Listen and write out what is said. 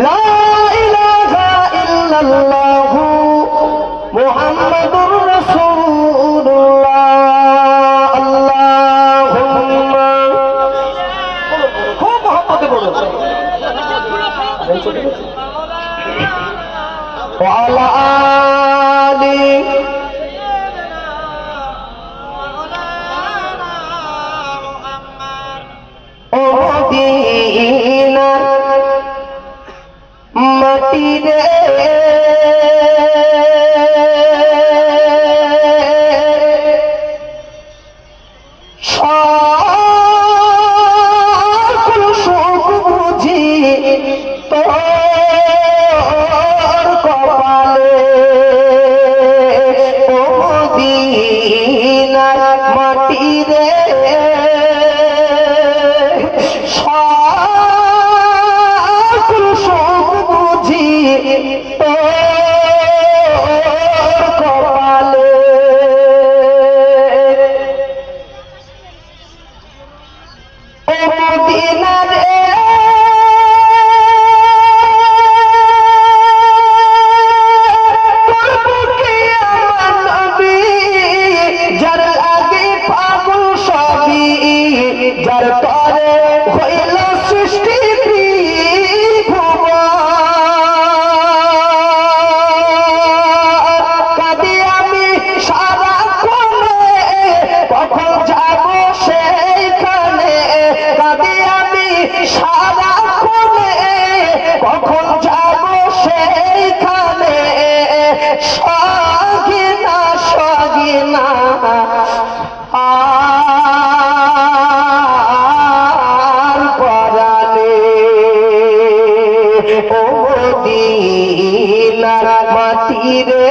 লা ইলাহা ইল্লাল্লাহু মুহাম্মাদুর রাসূলুল্লাহ। আল্লাহুম্মা খুব মহব্বতে বলুন ওয়া আলা আলি ও মদিনার মাটি রে সকল সুখ বুঝি তোর কপালে ও মদিনার মাটি রে সকল সুখ বুঝি তোর কপালে ও মদিনা রে তোর বুকে আমার নবী যার আগে পাগল সবই যার তরে হইল সৃষ্টি কাঁদি আমি সারাক্ষণে কখন যাব সেইখানে কাঁদি আমি সারাক্ষণে কখন যাব সেইখানে সগিনা সগিনা আর পরানে ও মদিনার মাটি রে